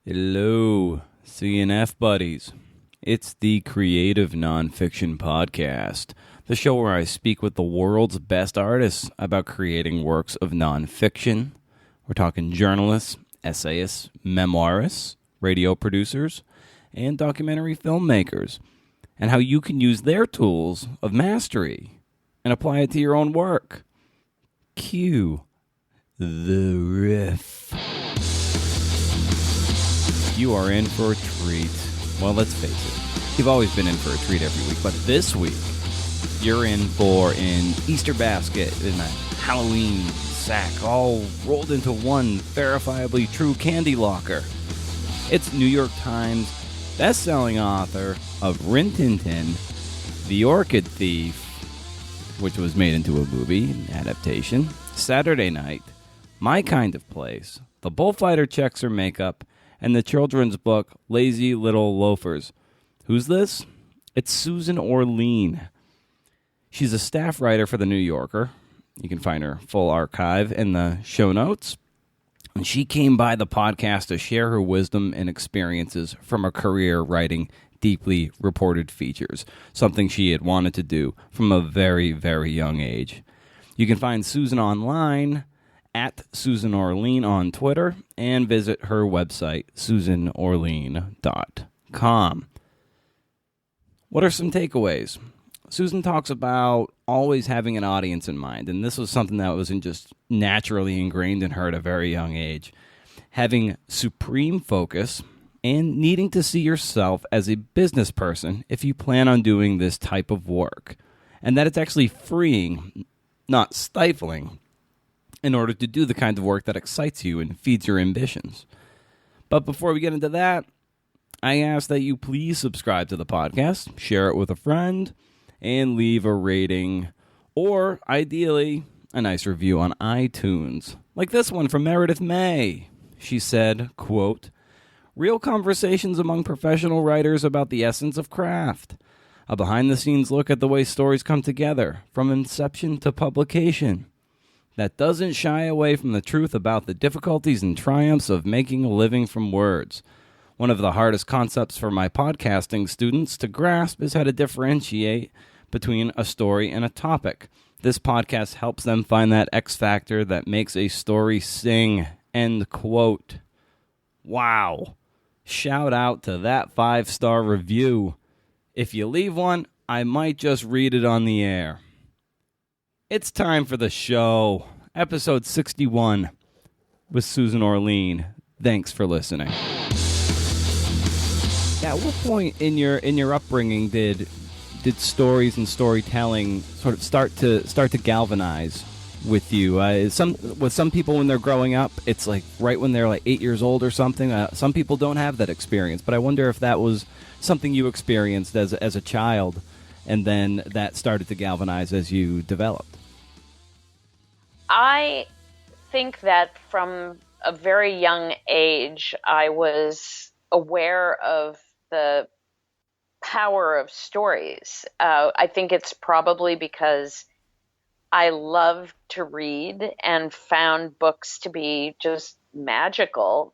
Hello, CNF buddies. It's the Creative Nonfiction Podcast, the show where I speak with the world's best artists about creating works of nonfiction. We're talking journalists, essayists, memoirists, radio producers, and documentary filmmakers, and how you can use their tools of mastery and apply it to your own work. Cue the riff. You are in for a treat. Well, let's face it, you've always been in for a treat every week, but this week, you're in for an Easter basket in a Halloween sack, all rolled into one verifiably true candy locker. It's New York Times best-selling author of Rin Tin Tin, The Orchid Thief, which was made into a movie adaptation, Saturday Night, My Kind of Place, The Bullfighter Checks Her Makeup, and the children's book, Lazy Little Loafers. Who's this? It's Susan Orlean. She's a staff writer for The New Yorker. You can find her full archive in the show notes. And she came by the podcast to share her wisdom and experiences from her career writing deeply reported features, something she had wanted to do from a very, very young age. You can find Susan online at Susan Orlean on Twitter, and visit her website, susanorlean.com. What are some takeaways? Susan talks about always having an audience in mind, and this was something that wasn't just naturally ingrained in her at a very young age. Having supreme focus and needing to see yourself as a business person if you plan on doing this type of work, and that it's actually freeing, not stifling, in order to do the kind of work that excites you and feeds your ambitions. But before we get into that, I ask that you please subscribe to the podcast, share it with a friend, and leave a rating, or ideally, a nice review on iTunes. Like this one from Meredith May. She said, quote, "Real conversations among professional writers about the essence of craft. A behind-the-scenes look at the way stories come together, from inception to publication, that doesn't shy away from the truth about the difficulties and triumphs of making a living from words. One of the hardest concepts for my podcasting students to grasp is how to differentiate between a story and a topic. This podcast helps them find that X factor that makes a story sing." End quote. Wow. Shout out to that 5-star review. If you leave one, I might just read it on the air. It's time for the show. Episode 61 with Susan Orlean. Thanks for listening. At what point in your upbringing did stories and storytelling sort of start to galvanize with you? With some people when they're growing up, it's like right when they're like 8 years old or something. Some people don't have that experience, but I wonder if that was something you experienced as a child, and then that started to galvanize as you developed. I think that from a very young age, I was aware of the power of stories. I think it's probably because I loved to read and found books to be just magical.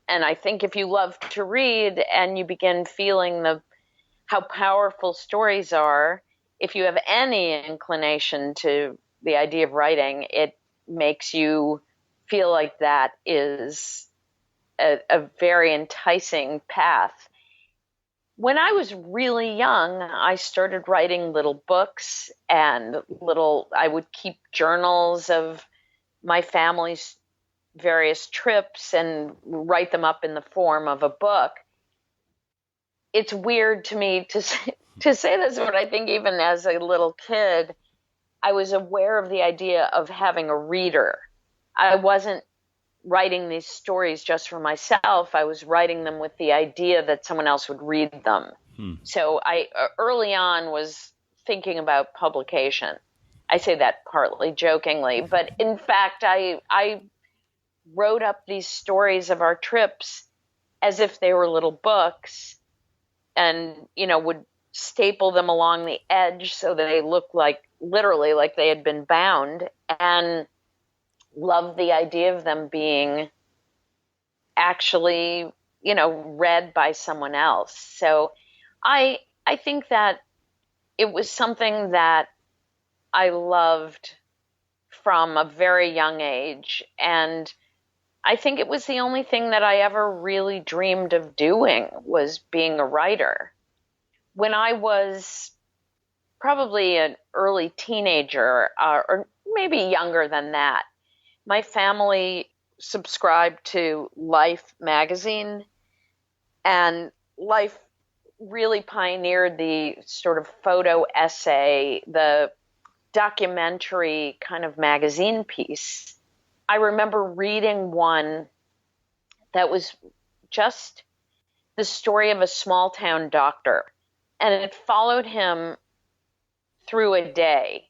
And I think if you love to read and you begin feeling how powerful stories are, if you have any inclination to the idea of writing, it makes you feel like that is a very enticing path. When I was really young, I started writing little books and I would keep journals of my family's various trips and write them up in the form of a book. It's weird to me to say this, but I think even as a little kid, I was aware of the idea of having a reader. I wasn't writing these stories just for myself. I was writing them with the idea that someone else would read them. So I early on was thinking about publication. I say that partly jokingly, but in fact, I wrote up these stories of our trips as if they were little books, and would staple them along the edge so that they looked literally like they had been bound, and loved the idea of them being actually read by someone else. So I think that it was something that I loved from a very young age. And I think it was the only thing that I ever really dreamed of doing was being a writer. When I was probably an early teenager, or maybe younger than that, my family subscribed to Life magazine, and Life really pioneered the sort of photo essay, the documentary kind of magazine piece. I remember reading one that was just the story of a small town doctor, and it followed him through a day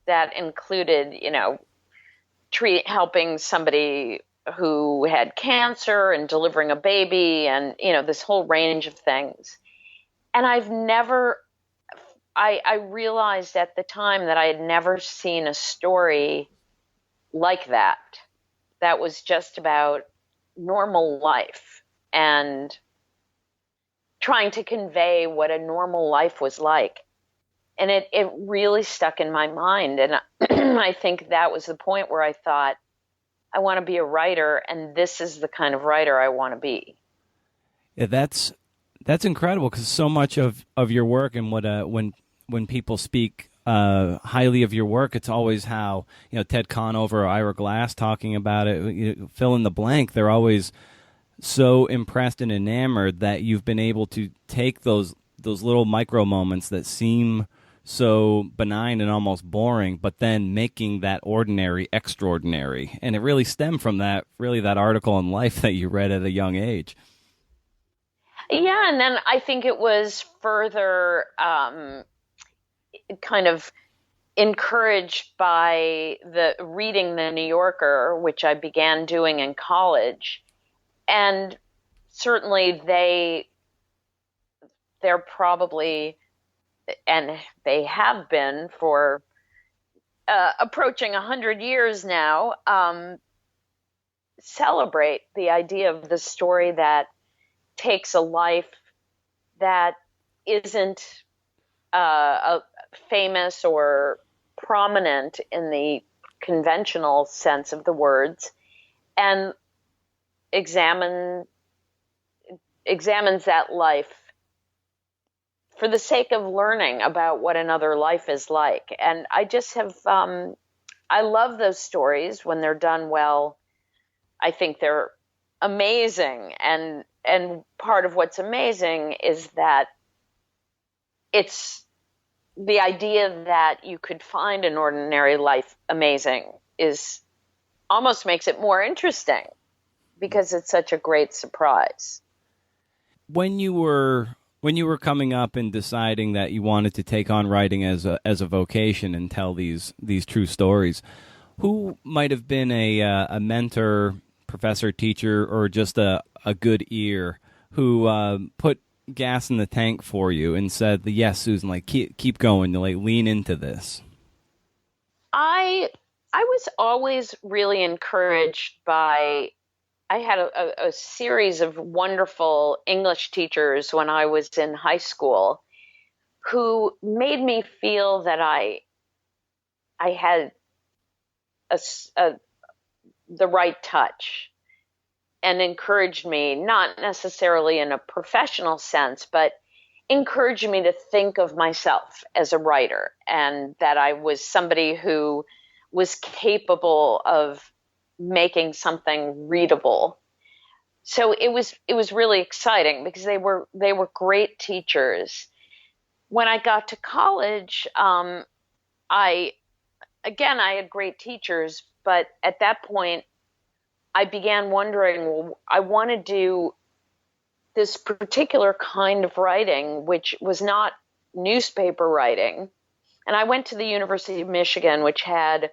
that included, helping somebody who had cancer and delivering a baby and, this whole range of things. And I realized at the time that I had never seen a story like that, that was just about normal life and trying to convey what a normal life was like. And it really stuck in my mind. And I think that was the point where I thought, I want to be a writer, and this is the kind of writer I want to be. Yeah, that's incredible, because so much of your work, and when people speak highly of your work, it's always how, Ted Conover or Ira Glass talking about it, fill in the blank. They're always so impressed and enamored that you've been able to take those little micro moments that seem so benign and almost boring, but then making that ordinary extraordinary. And it really stemmed from that article in Life that you read at a young age. Yeah, and then I think it was further kind of encouraged by the reading the New Yorker, which I began doing in college. And certainly they're probably, and they have been for approaching 100 years now, celebrate the idea of the story that takes a life that isn't famous or prominent in the conventional sense of the words, and examines that life for the sake of learning about what another life is like. And I just have, I love those stories when they're done well. I think they're amazing. And part of what's amazing is that it's the idea that you could find an ordinary life amazing is almost makes it more interesting, because it's such a great surprise. When you were coming up and deciding that you wanted to take on writing as a vocation and tell these true stories, who might have been a mentor, professor, teacher, or just a good ear who put gas in the tank for you and said, "Yes, Susan, like keep going, like lean into this"? I was always really encouraged by, I had a series of wonderful English teachers when I was in high school who made me feel that I had the right touch, and encouraged me, not necessarily in a professional sense, but encouraged me to think of myself as a writer, and that I was somebody who was capable of making something readable. So it was really exciting, because they were great teachers. When I got to college, I had great teachers, but at that point I began wondering, well, I want to do this particular kind of writing, which was not newspaper writing. And I went to the University of Michigan, which had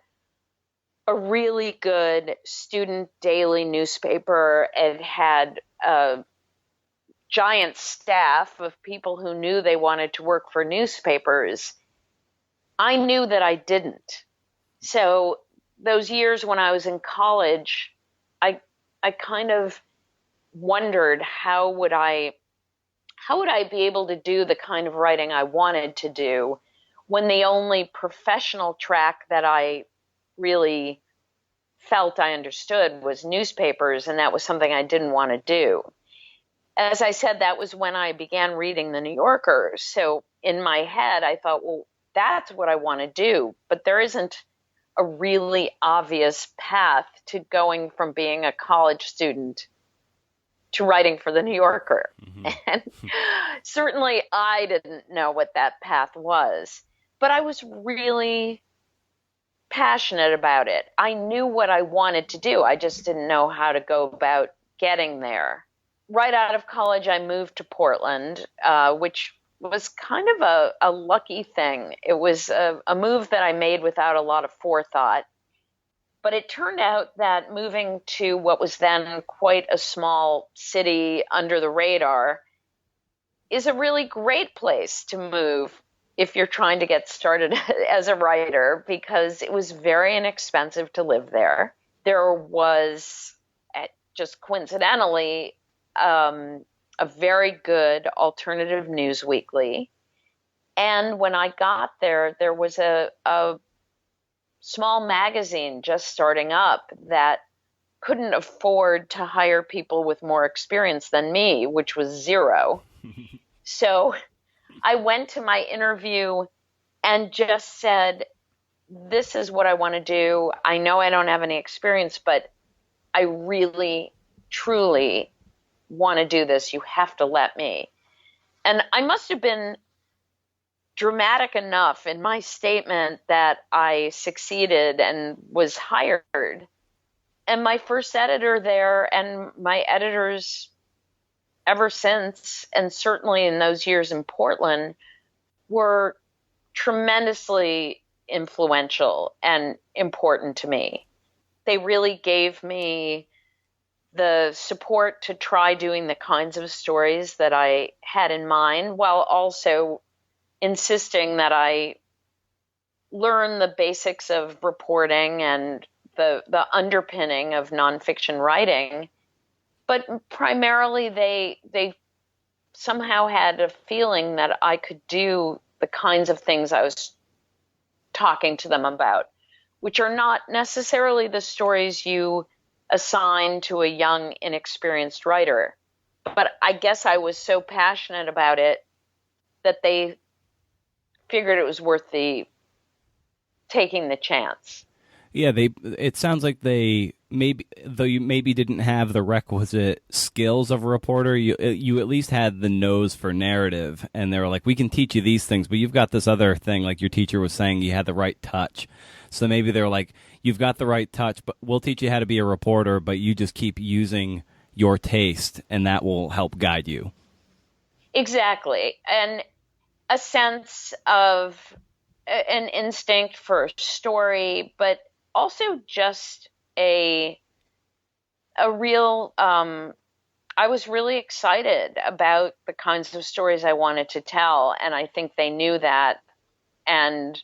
a really good student daily newspaper. It had a giant staff of people who knew they wanted to work for newspapers. I knew that I didn't. So those years when I was in college, I kind of wondered how would I be able to do the kind of writing I wanted to do when the only professional track that I really felt I understood was newspapers, and that was something I didn't want to do. As I said, that was when I began reading The New Yorker. So in my head, I thought, well, that's what I want to do. But there isn't a really obvious path to going from being a college student to writing for The New Yorker. Hmm. And certainly I didn't know what that path was, but I was really passionate about it. I knew what I wanted to do. I just didn't know how to go about getting there. Right out of college, I moved to Portland, which was kind of a lucky thing. It was a move that I made without a lot of forethought. But it turned out that moving to what was then quite a small city under the radar is a really great place to move if you're trying to get started as a writer, because it was very inexpensive to live there. There was, just coincidentally, a very good alternative news weekly. And when I got there, there was a small magazine just starting up that couldn't afford to hire people with more experience than me, which was zero. So I went to my interview and just said, this is what I want to do. I know I don't have any experience, but I really, truly want to do this. You have to let me. And I must have been dramatic enough in my statement that I succeeded and was hired. And my first editor there, and my editors ever since, and certainly in those years in Portland, were tremendously influential and important to me. They really gave me the support to try doing the kinds of stories that I had in mind, while also insisting that I learn the basics of reporting and the underpinning of nonfiction writing. But primarily they somehow had a feeling that I could do the kinds of things I was talking to them about, which are not necessarily the stories you assign to a young, inexperienced writer. But I guess I was so passionate about it that they figured it was worth taking the chance. Yeah, it sounds like they maybe, though you maybe didn't have the requisite skills of a reporter, you at least had the nose for narrative, and they were like, we can teach you these things, but you've got this other thing, like your teacher was saying, you had the right touch. So maybe they were like, you've got the right touch, but we'll teach you how to be a reporter, but you just keep using your taste, and that will help guide you. Exactly. And a sense of an instinct for story, but also just a real I was really excited about the kinds of stories I wanted to tell, and I think they knew that and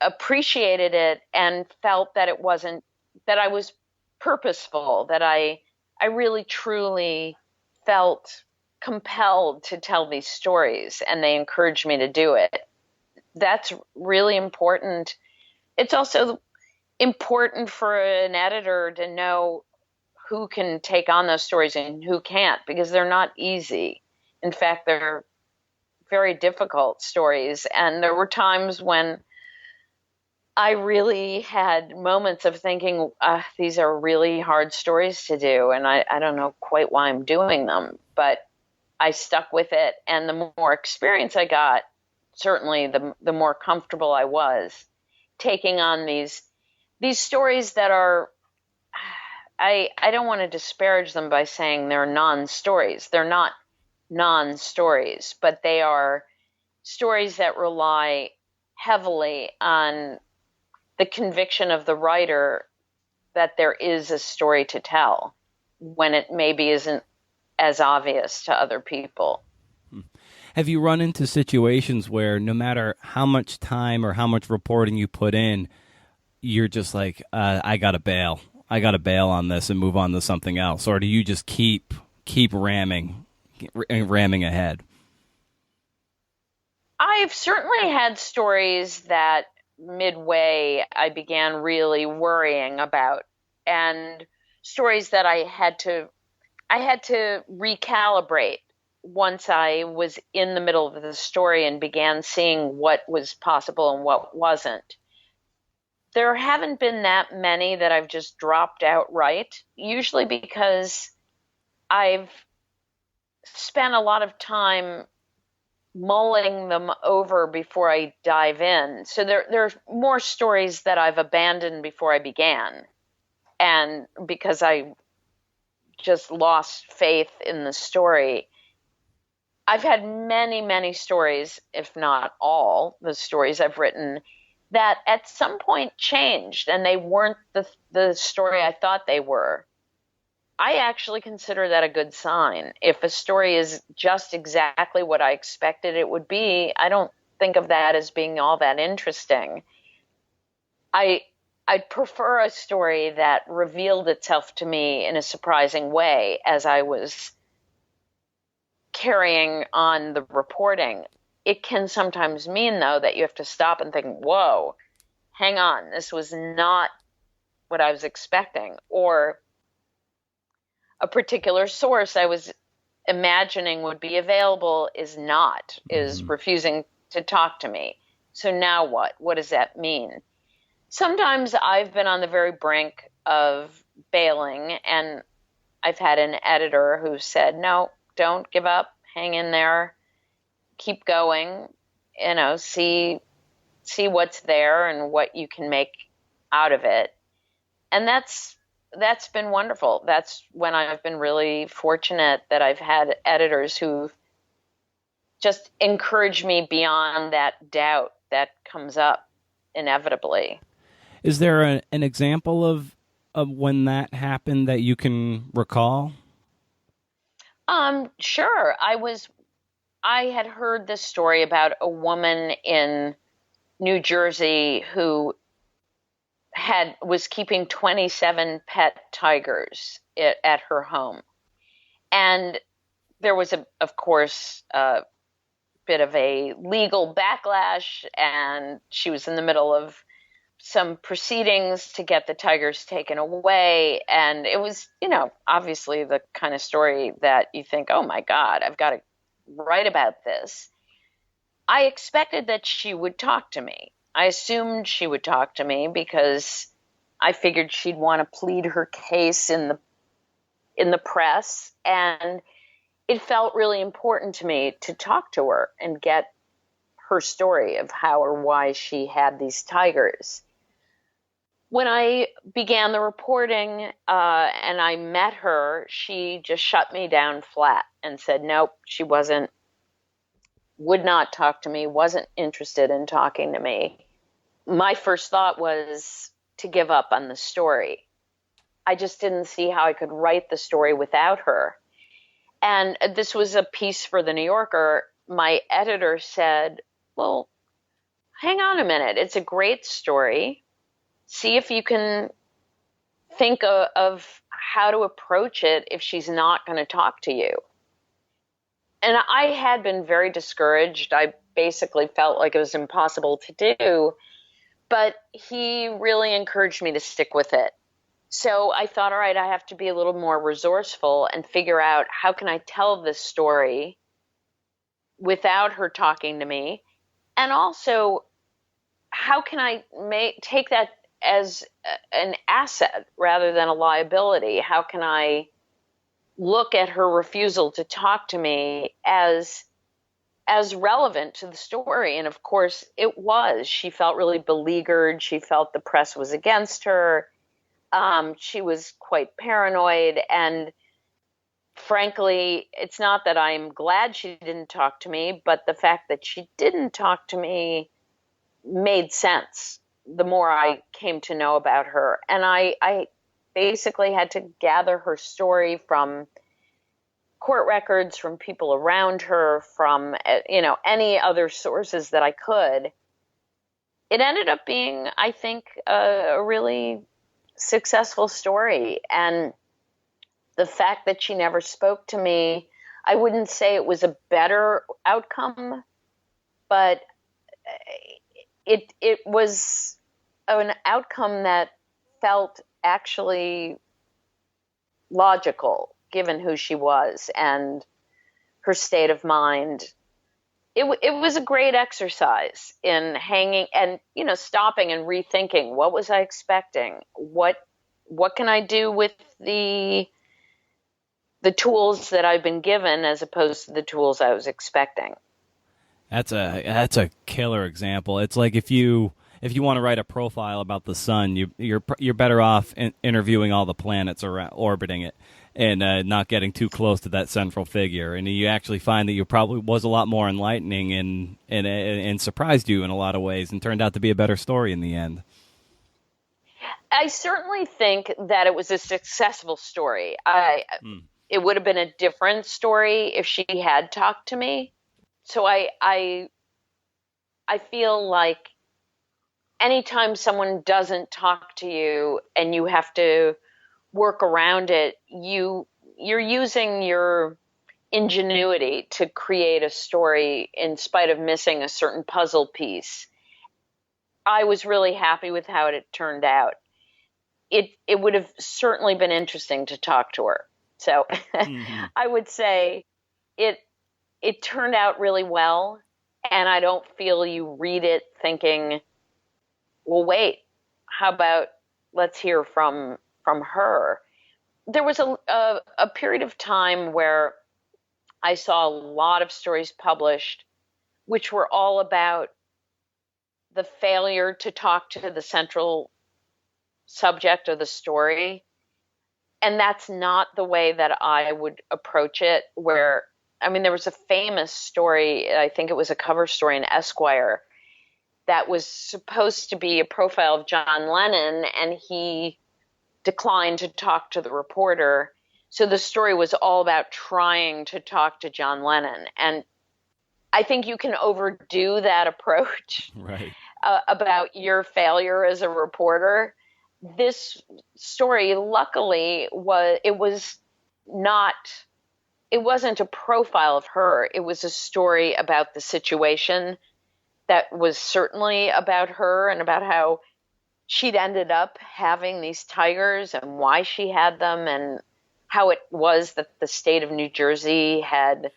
appreciated it and felt that it wasn't that I was purposeful, that I really truly felt compelled to tell these stories, and they encouraged me to do it. That's really important. It's also important for an editor to know who can take on those stories and who can't, because they're not easy. In fact, they're very difficult stories. And there were times when I really had moments of thinking, these are really hard stories to do, and I don't know quite why I'm doing them. But I stuck with it, and the more experience I got, certainly the more comfortable I was taking on these stories that are, I don't want to disparage them by saying they're non-stories. They're not non-stories, but they are stories that rely heavily on the conviction of the writer that there is a story to tell when it maybe isn't as obvious to other people. Have you run into situations where no matter how much time or how much reporting you put in, you're just like, I got to bail on this and move on to something else? Or do you just keep keep ramming ahead? I've certainly had stories that midway I began really worrying about, and stories that I had to recalibrate once I was in the middle of the story and began seeing what was possible and what wasn't. There haven't been that many that I've just dropped outright, usually because I've spent a lot of time mulling them over before I dive in. So there's more stories that I've abandoned before I began. And because I just lost faith in the story, I've had many, many stories, if not all the stories I've written, that at some point changed and they weren't the story I thought they were. I actually consider that a good sign. If a story is just exactly what I expected it would be, I don't think of that as being all that interesting. I'd prefer a story that revealed itself to me in a surprising way as I was carrying on the reporting. It can sometimes mean, though, that you have to stop and think, whoa, hang on, this was not what I was expecting. Or a particular source I was imagining would be available is refusing to talk to me. So now what? What does that mean? Sometimes I've been on the very brink of bailing, and I've had an editor who said, no, don't give up, hang in there, keep going, see what's there and what you can make out of it. And that's been wonderful. That's when I've been really fortunate that I've had editors who just encourage me beyond that doubt that comes up inevitably. Is there an example of when that happened that you can recall? Sure. I had heard this story about a woman in New Jersey who was keeping 27 pet tigers at her home. And there was, of course, a bit of a legal backlash, and she was in the middle of some proceedings to get the tigers taken away. And it was, obviously the kind of story that you think, oh my God, I've got to write about this. I expected that she would talk to me. I assumed she would talk to me because I figured she'd want to plead her case in the press, and it felt really important to me to talk to her and get her story of how or why she had these tigers. When I began the reporting and I met her, she just shut me down flat and said, nope, she would not talk to me, wasn't interested in talking to me. My first thought was to give up on the story. I just didn't see how I could write the story without her. And this was a piece for the New Yorker. My editor said, well, hang on a minute. It's a great story. See if you can think of how to approach it if she's not going to talk to you. And I had been very discouraged. I basically felt like it was impossible to do, but he really encouraged me to stick with it. So I thought, all right, I have to be a little more resourceful and figure out how can I tell this story without her talking to me, and also how can I take that as an asset rather than a liability? How can I look at her refusal to talk to me as relevant to the story? And of course it was. She felt really beleaguered. She felt the press was against her. She was quite paranoid, and frankly, it's not that I'm glad she didn't talk to me, but the fact that she didn't talk to me made sense the more I came to know about her. And I basically had to gather her story from court records, from people around her, from any other sources that I could. It ended up being, I think, a really successful story. And The fact that she never spoke to me, I wouldn't say it was a better outcome, but it was an outcome that felt actually logical given who she was and her state of mind. It was a great exercise in hanging and stopping and rethinking, what was I expecting, what can I do with the tools that I've been given as opposed to the tools I was expecting. That's a killer example. It's like if you want to write a profile about the sun, you're better off interviewing all the planets around, orbiting it, and not getting too close to that central figure. And you actually find that you probably was a lot more enlightening and surprised you in a lot of ways, and turned out to be a better story in the end. I certainly think that it was a successful story. It would have been a different story if she had talked to me. So I feel like anytime someone doesn't talk to you and you have to work around it, you're using your ingenuity to create a story in spite of missing a certain puzzle piece. I was really happy with how it turned out. It would have certainly been interesting to talk to her. So I would say it turned out really well, and I don't feel you read it thinking, well, wait, how about let's hear from her. There was a period of time where I saw a lot of stories published which were all about the failure to talk to the central subject of the story. And that's not the way that I would approach it, there was a famous story, I think it was a cover story in Esquire, that was supposed to be a profile of John Lennon, and he declined to talk to the reporter. So the story was all about trying to talk to John Lennon. And I think you can overdo that approach Right. About your failure as a reporter. This story, luckily, it wasn't a profile of her. It was a story about the situation that was certainly about her and about how she'd ended up having these tigers and why she had them, and how it was that the state of New Jersey had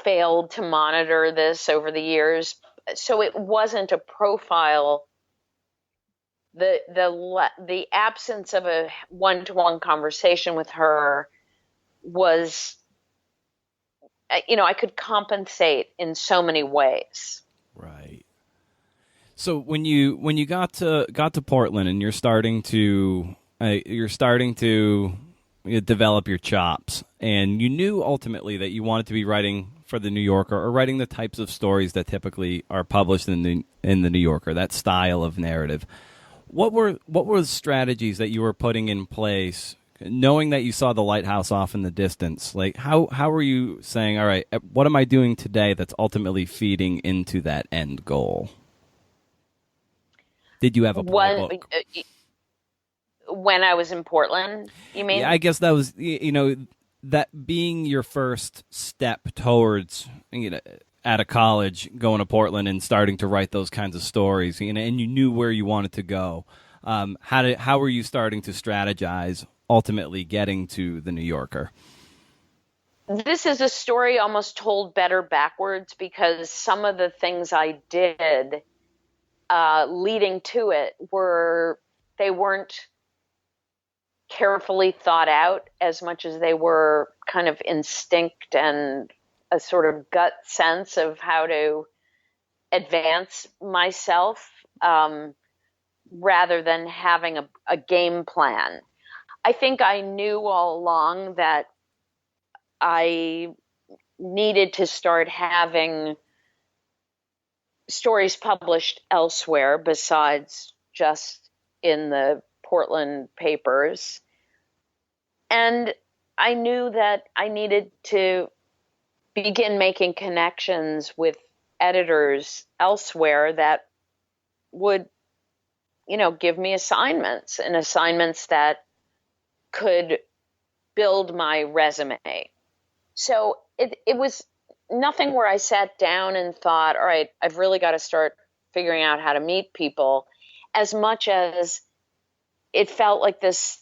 failed to monitor this over the years. So it wasn't a profile. The absence of a one-to-one conversation with her was, I could compensate in so many ways. Right. So when you got to Portland and you're starting to develop your chops, and you knew ultimately that you wanted to be writing for the New Yorker, or writing the types of stories that typically are published in the New Yorker, that style of narrative. What were the strategies that you were putting in place, knowing that you saw the lighthouse off in the distance? Like how were you saying, all right, what am I doing today that's ultimately feeding into that end goal? Did you have a playbook? When I was in Portland, you mean? Yeah, I guess that was, that being your first step towards, out of college, going to Portland and starting to write those kinds of stories, and you knew where you wanted to go. How were you starting to strategize, ultimately getting to the New Yorker? This is a story almost told better backwards, because some of the things I did leading to it weren't carefully thought out as much as they were kind of instinct and a sort of gut sense of how to advance myself, rather than having a game plan. I think I knew all along that I needed to start having stories published elsewhere besides just in the Portland papers. And I knew that I needed to begin making connections with editors elsewhere that would, give me assignments, and assignments that could build my resume. So it was nothing where I sat down and thought, all right, I've really got to start figuring out how to meet people, as much as it felt like this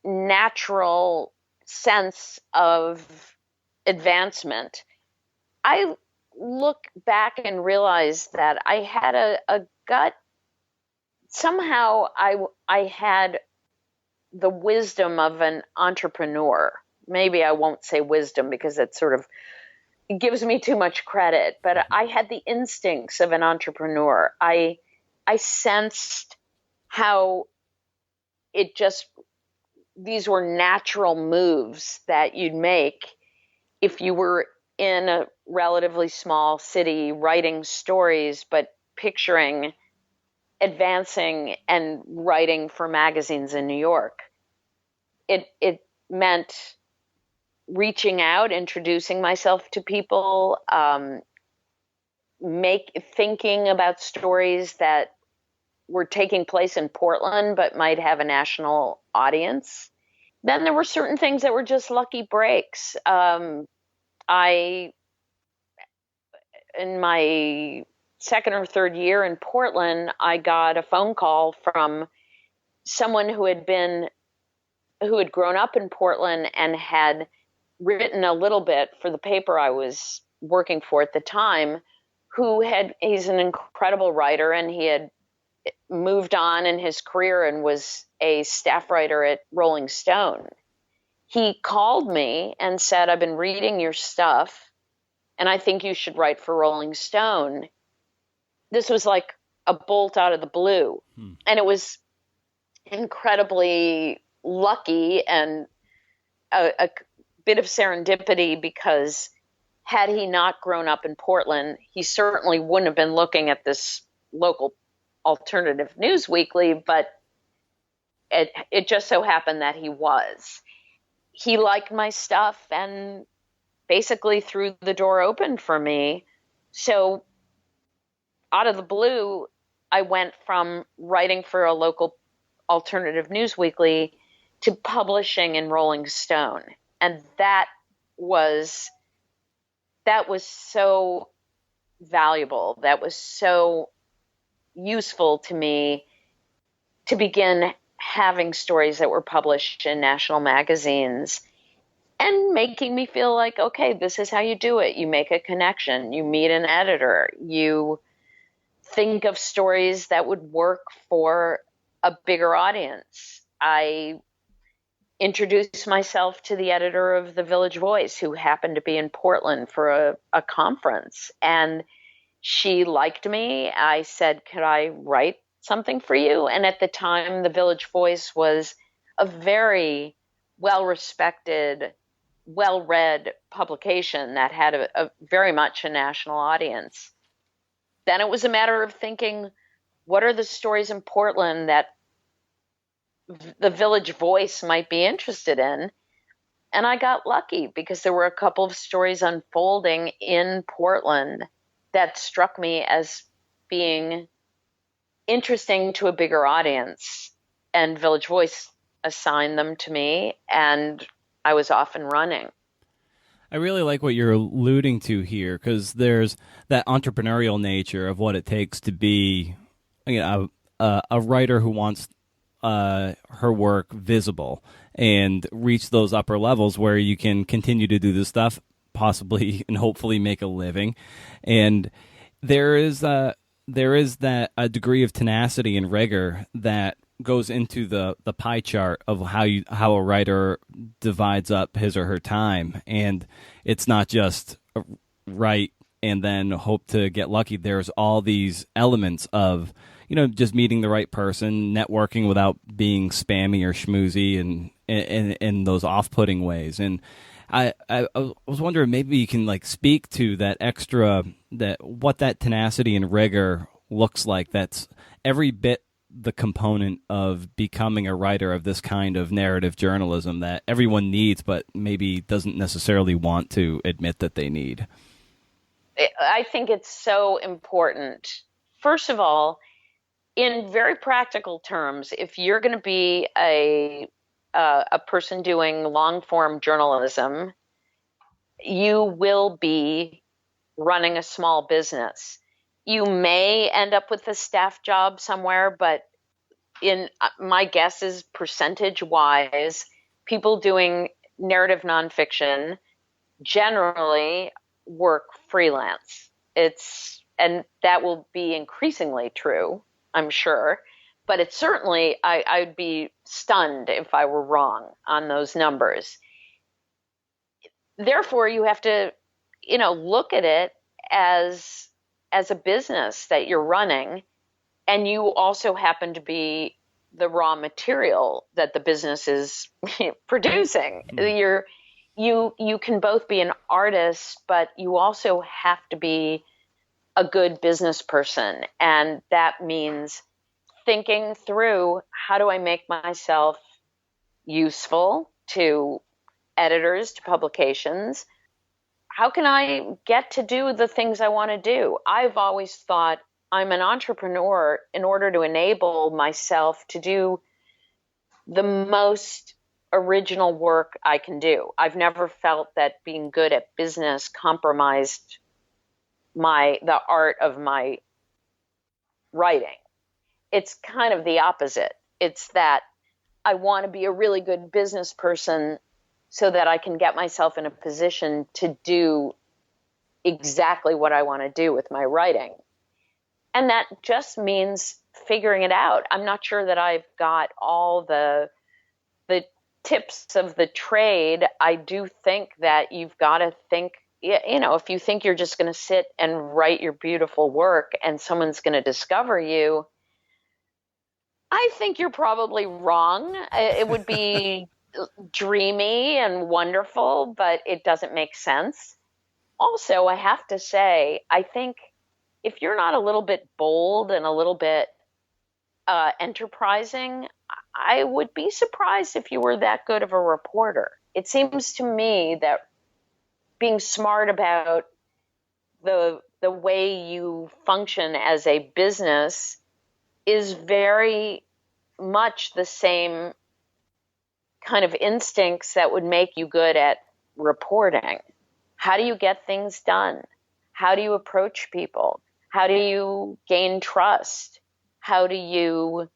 natural sense of advancement. I look back and realize that I had a gut. Somehow I had the wisdom of an entrepreneur. Maybe I won't say wisdom because it sort of gives me too much credit, but I had the instincts of an entrepreneur. I sensed how it just, these were natural moves that you'd make if you were in a relatively small city writing stories, but picturing advancing and writing for magazines in New York. It meant reaching out, introducing myself to people, thinking about stories that were taking place in Portland but might have a national audience. Then there were certain things that were just lucky breaks. In my second or third year in Portland, I got a phone call from someone who had grown up in Portland and had written a little bit for the paper I was working for at the time, he's an incredible writer, and he had moved on in his career and was a staff writer at Rolling Stone. He called me and said, I've been reading your stuff and I think you should write for Rolling Stone. This was like a bolt out of the blue. And it was incredibly lucky and a bit of serendipity, because had he not grown up in Portland, he certainly wouldn't have been looking at this local alternative news weekly, but it just so happened that he was. He liked my stuff and basically threw the door open for me. So out of the blue, I went from writing for a local alternative news weekly to publishing in Rolling Stone. And that was so valuable. That was so useful to me to begin having stories that were published in national magazines and making me feel like, okay, this is how you do it. You make a connection. You meet an editor. You think of stories that would work for a bigger audience. I introduced myself to the editor of the Village Voice, who happened to be in Portland for a conference, and she liked me. I said, could I write something for you? And at the time, the Village Voice was a very well-respected, well-read publication that had a very much a national audience. Then it was a matter of thinking, what are the stories in Portland that the Village Voice might be interested in? And I got lucky because there were a couple of stories unfolding in Portland that struck me as being interesting to a bigger audience. And Village Voice assigned them to me, and I was off and running. I really like what you're alluding to here, because there's that entrepreneurial nature of what it takes to be a writer who wants her work visible and reach those upper levels where you can continue to do this stuff, possibly and hopefully make a living. And there is that a degree of tenacity and rigor that goes into the pie chart of how a writer divides up his or her time. And it's not just write and then hope to get lucky. There's all these elements of, just meeting the right person, networking without being spammy or schmoozy and in those off-putting ways. And I was wondering, maybe you can speak to what that tenacity and rigor looks like. That's every bit the component of becoming a writer of this kind of narrative journalism that everyone needs, but maybe doesn't necessarily want to admit that they need. I think it's so important. First of all, in very practical terms, if you're going to be a a person doing long form journalism, you will be running a small business. You may end up with a staff job somewhere, but in my guess is percentage wise, people doing narrative nonfiction generally work freelance. And that will be increasingly true, I'm sure. But it's certainly, I'd be stunned if I were wrong on those numbers. Therefore, you have to, look at it as a business that you're running, and you also happen to be the raw material that the business is producing. You can both be an artist, but you also have to be a good business person, and that means thinking through, how do I make myself useful to editors, to publications? How can I get to do the things I want to do? I've always thought I'm an entrepreneur in order to enable myself to do the most original work I can do. I've never felt that being good at business compromised the art of my writing. It's kind of the opposite. It's that I want to be a really good business person so that I can get myself in a position to do exactly what I want to do with my writing. And that just means figuring it out. I'm not sure that I've got all the tips of the trade. I do think that you've got to think, if you think you're just going to sit and write your beautiful work and someone's going to discover you, I think you're probably wrong. It would be dreamy and wonderful, but it doesn't make sense. Also, I have to say, I think if you're not a little bit bold and a little bit enterprising, I would be surprised if you were that good of a reporter. It seems to me that being smart about the way you function as a business is very much the same kind of instincts that would make you good at reporting. How do you get things done? How do you approach people? How do you gain trust? How do you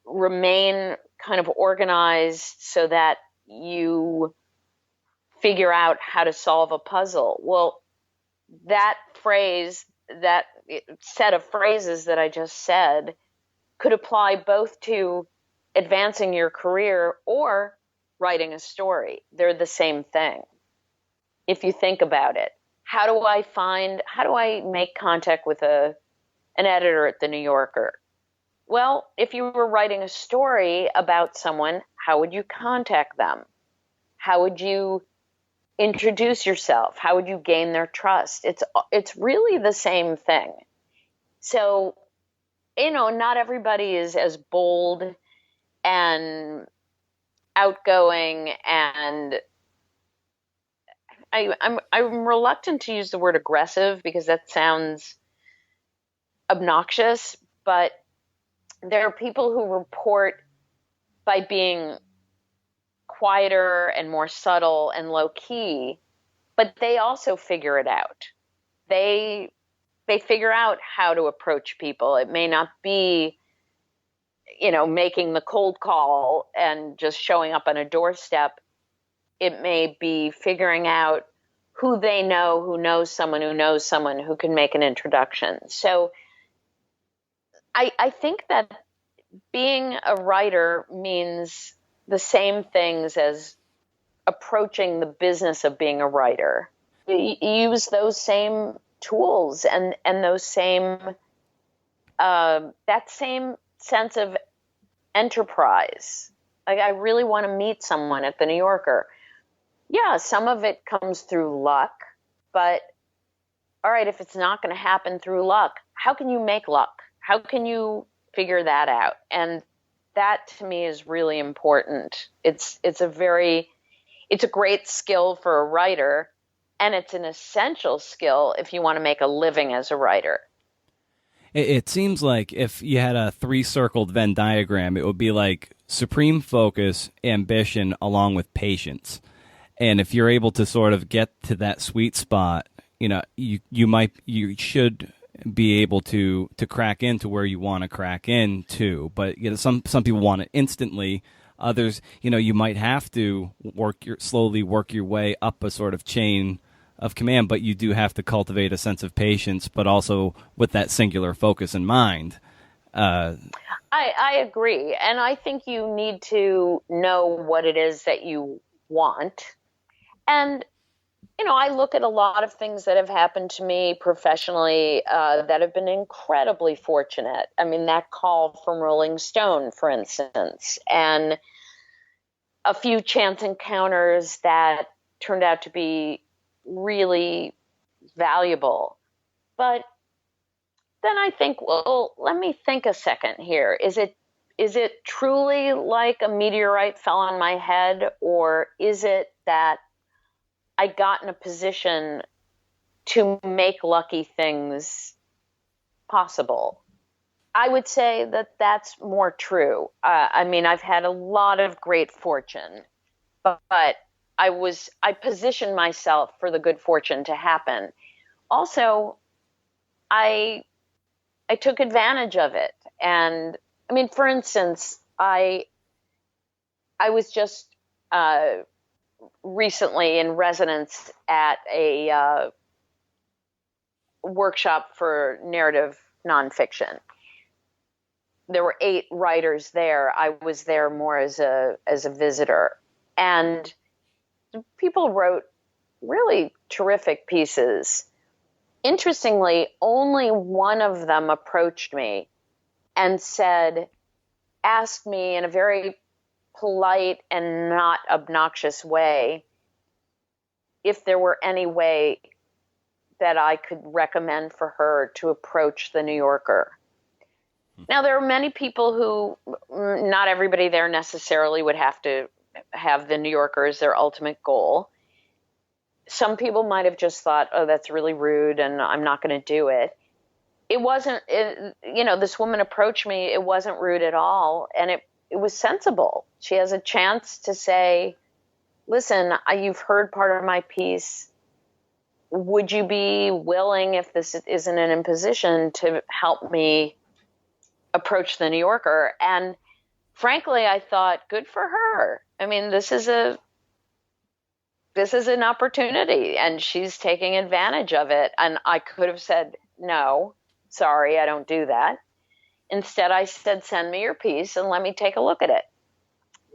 remain kind of organized so that you figure out how to solve a puzzle? Well, that set of phrases that I just said could apply both to advancing your career or writing a story. They're the same thing, if you think about it. How do I make contact with an editor at the New Yorker? Well, if you were writing a story about someone, how would you contact them? How would you introduce yourself? How would you gain their trust? It's really the same thing. So, not everybody is as bold and outgoing, and I'm reluctant to use the word aggressive because that sounds obnoxious, but there are people who report by being quieter and more subtle and low key, but they also figure it out. They figure out how to approach people. It may not be, making the cold call and just showing up on a doorstep. It may be figuring out who they know, who knows someone who can make an introduction. So I think that being a writer means the same things as approaching the business of being a writer. You use those same tools and those same that same sense of enterprise. Like, I really want to meet someone at the New Yorker. Yeah, some of it comes through luck, but all right, if it's not going to happen through luck, how can you make luck? How can you figure that out? And that to me is really important. It's a great skill for a writer, and it's an essential skill if you want to make a living as a writer. It seems like if you had a three-circled Venn diagram, it would be like supreme focus, ambition, along with patience. And if you're able to sort of get to that sweet spot, you should be able to crack into where you want to crack into. But some people want it instantly. Others, you might have to slowly work your way up a sort of chain of command, but you do have to cultivate a sense of patience, but also with that singular focus in mind. I agree. And I think you need to know what it is that you want. And, I look at a lot of things that have happened to me professionally that have been incredibly fortunate. I mean, that call from Rolling Stone, for instance, and a few chance encounters that turned out to be really valuable. But then I think, well, let me think a second here. Is it truly like a meteorite fell on my head, or is it that I got in a position to make lucky things possible? I would say that that's more true. I mean, I've had a lot of great fortune, but I positioned myself for the good fortune to happen. Also, I took advantage of it. And I mean, for instance, I was just recently in residence at a workshop for narrative nonfiction. There were 8 writers there. I was there more as a visitor, and people wrote really terrific pieces. Interestingly, only one of them approached me and asked me in a very polite and not obnoxious way if there were any way that I could recommend for her to approach the New Yorker. Now, there are many people who, not everybody there necessarily would have to have the New Yorker as their ultimate goal. Some people might have just thought, oh, that's really rude and I'm not going to do it. It wasn't, this woman approached me. It wasn't rude at all. And it was sensible. She has a chance to say, listen, you've heard part of my piece. Would you be willing, if this isn't an imposition, to help me approach the New Yorker? And frankly, I thought, good for her. I mean, this is an opportunity and she's taking advantage of it. And I could have said, no, sorry, I don't do that. Instead, I said, send me your piece and let me take a look at it.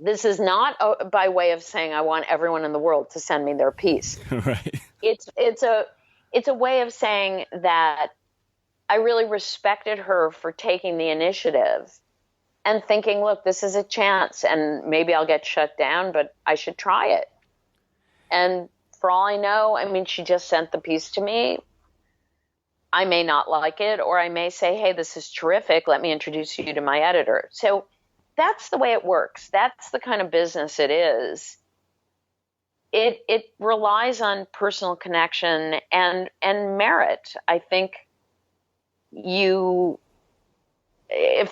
This is not by way of saying I want everyone in the world to send me their piece. Right. It's a way of saying that I really respected her for taking the initiative and thinking, look, this is a chance and maybe I'll get shut down, but I should try it. And for all I know, I mean, she just sent the piece to me. I may not like it, or I may say, hey, this is terrific. Let me introduce you to my editor. So that's the way it works. That's the kind of business it is. It relies on personal connection and merit. I think if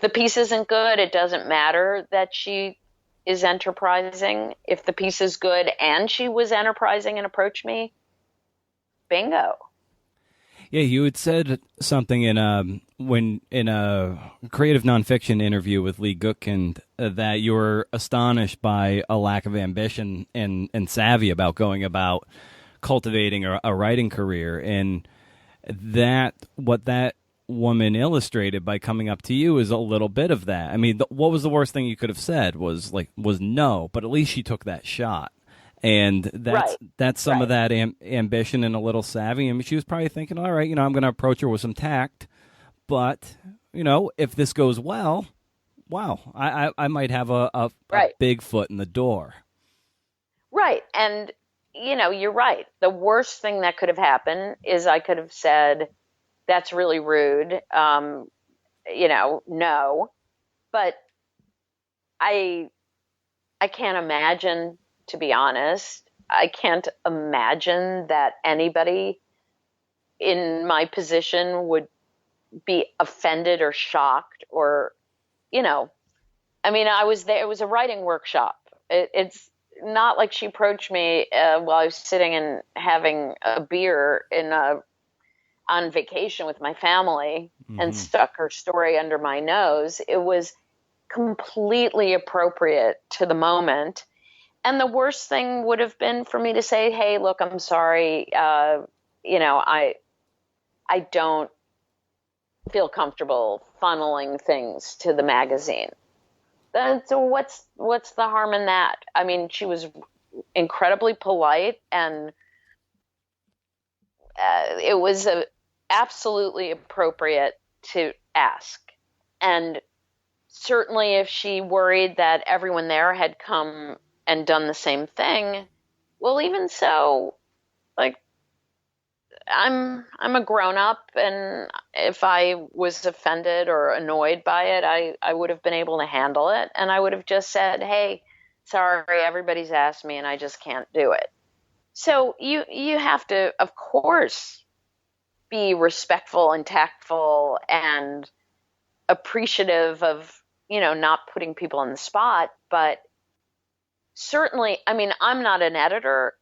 the piece isn't good, it doesn't matter that she is enterprising. If the piece is good and she was enterprising and approached me, bingo. Yeah, you had said something in a creative nonfiction interview with Lee Gutkind that you were astonished by a lack of ambition and savvy about going about cultivating a writing career, and that what that woman illustrated by coming up to you is a little bit of that. I mean, what was the worst thing you could have said was no, but at least she took that shot. And that's some of that ambition and a little savvy. I mean, she was probably thinking, all right, I'm going to approach her with some tact. But, if this goes well, wow, I might have a big foot in the door. Right. And, you're right. The worst thing that could have happened is I could have said, that's really rude, no. But I can't imagine, to be honest, I can't imagine that anybody in my position would be offended or shocked or, you know, I mean, I was there. It was a writing workshop. It's not like she approached me while I was sitting and having a beer on vacation with my family and Hmm. stuck her story under my nose. It was completely appropriate to the moment. And the worst thing would have been for me to say, "Hey, look, I'm sorry. I don't feel comfortable funneling things to the magazine." So what's the harm in that? I mean, she was incredibly polite, and it was absolutely appropriate to ask. And certainly, if she worried that everyone there had come and done the same thing, well, even so, like I'm a grown up, and if I was offended or annoyed by it, I would have been able to handle it, and I would have just said, "Hey, sorry, everybody's asked me, and I just can't do it." So you have to, of course, be respectful and tactful and appreciative of not putting people on the spot, but certainly, I mean, I'm not an editor.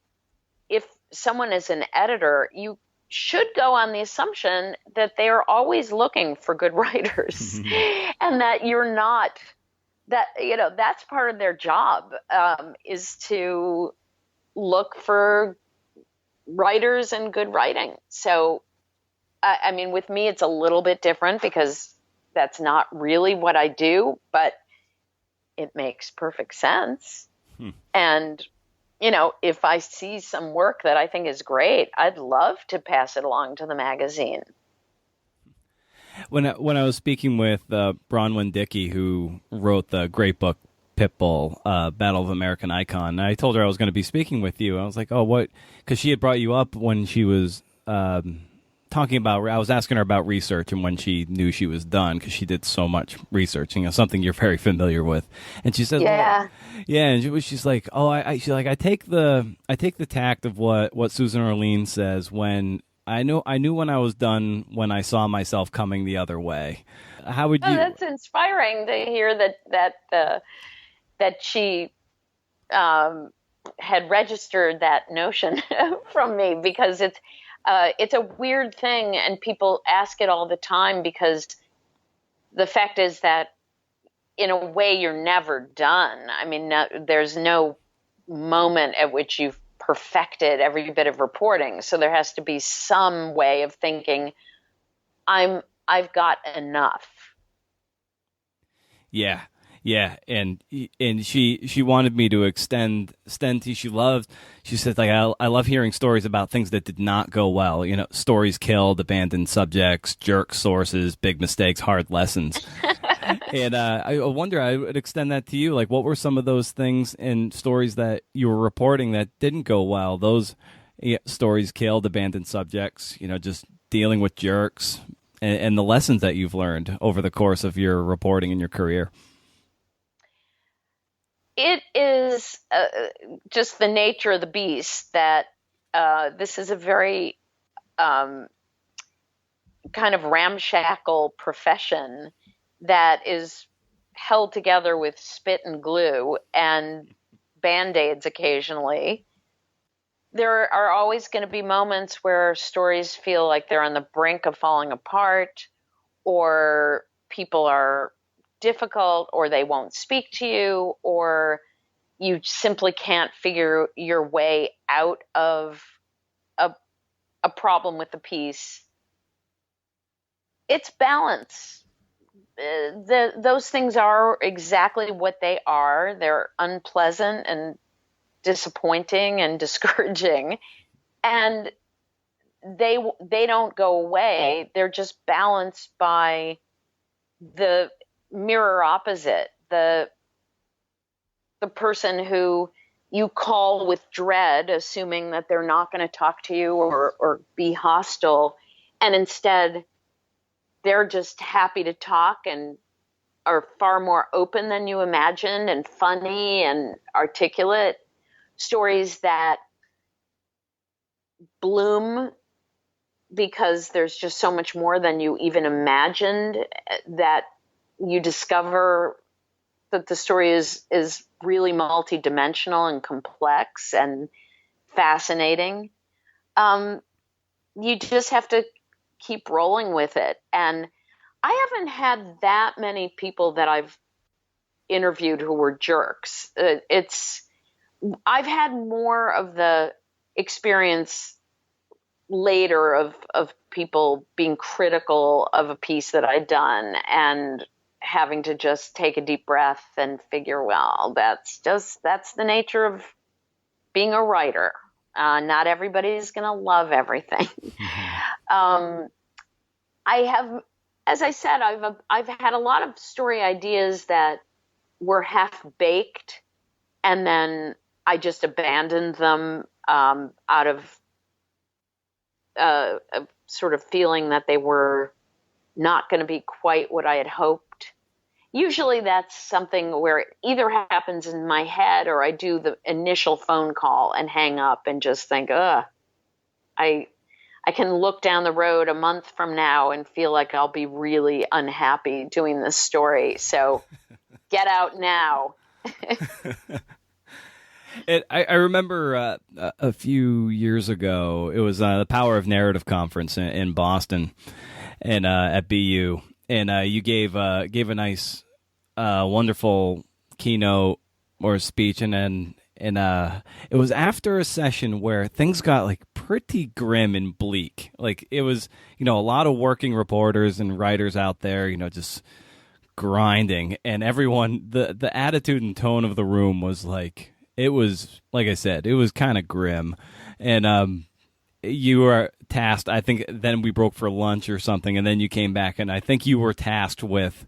If someone is an editor, you should go on the assumption that they are always looking for good writers and that you're not that that's part of their job, is to look for writers and good writing. So I mean, with me it's a little bit different because that's not really what I do, but it makes perfect sense. And if I see some work that I think is great, I'd love to pass it along to the magazine. When I was speaking with Bronwyn Dickey, who wrote the great book Pitbull, Battle of American Icon, I told her I was going to be speaking with you. I was like, oh, what? Because she had brought you up when she was talking about. I was asking her about research and when she knew she was done because she did so much research. Something you're very familiar with. And she said, well, Yeah. yeah, and she's like, oh, she's like, I take the tact of what Susan Orlean says when I knew when I was done when I saw myself coming the other way. How would Oh, you? that's inspiring to hear that she um, had registered that notion from me, because it's a weird thing and people ask it all the time, because the fact is that in a way you're never done. I mean, there's no moment at which you've perfected every bit of reporting. So there has to be some way of thinking, I've got enough. Yeah, yeah, and she wanted me to extend to she said like I love hearing stories about things that did not go well. Stories killed, abandoned subjects, jerk sources, big mistakes, hard lessons. And I wonder, I would extend that to you. Like, what were some of those things and stories that you were reporting that didn't go well? Those stories killed, abandoned subjects, just dealing with jerks, and the lessons that you've learned over the course of your reporting and your career. It is just the nature of the beast that this is a very um, kind of ramshackle profession that is held together with spit and glue and band-aids occasionally. There are always going to be moments where stories feel like they're on the brink of falling apart, or people are difficult, or they won't speak to you, or you simply can't figure your way out of a, a problem with the piece. It's balance. Those things are exactly what they are. They're unpleasant and disappointing and discouraging, and they don't go away. They're just balanced by the mirror opposite, the person who you call with dread, assuming that they're not going to talk to you or be hostile, and instead they're just happy to talk and are far more open than you imagined and funny and articulate. Stories that bloom because there's just so much more than you even imagined, that you discover that the story is really multidimensional and complex and fascinating. You just have to keep rolling with it. And I haven't had that many people that I've interviewed who were jerks. I've had more of the experience later of people being critical of a piece that I'd done and having to just take a deep breath and figure, well, that's the nature of being a writer. Not everybody's going to love everything. I have, as I said, I've had a lot of story ideas that were half baked, and then I just abandoned them out of a sort of feeling that they were not going to be quite what I had hoped. Usually that's something where it either happens in my head or I do the initial phone call and hang up and just think, I can look down the road a month from now and feel like I'll be really unhappy doing this story. So get out now. I remember a few years ago, it was the Power of Narrative conference in Boston, and at BU, and you gave a nice, wonderful keynote or speech, and it was after a session where things got like pretty grim and bleak. Like it was, a lot of working reporters and writers out there, just grinding, and everyone, the attitude and tone of the room was like. It was, like I said, it was kind of grim. And you were tasked, I think then we broke for lunch or something, and then you came back, and I think you were tasked with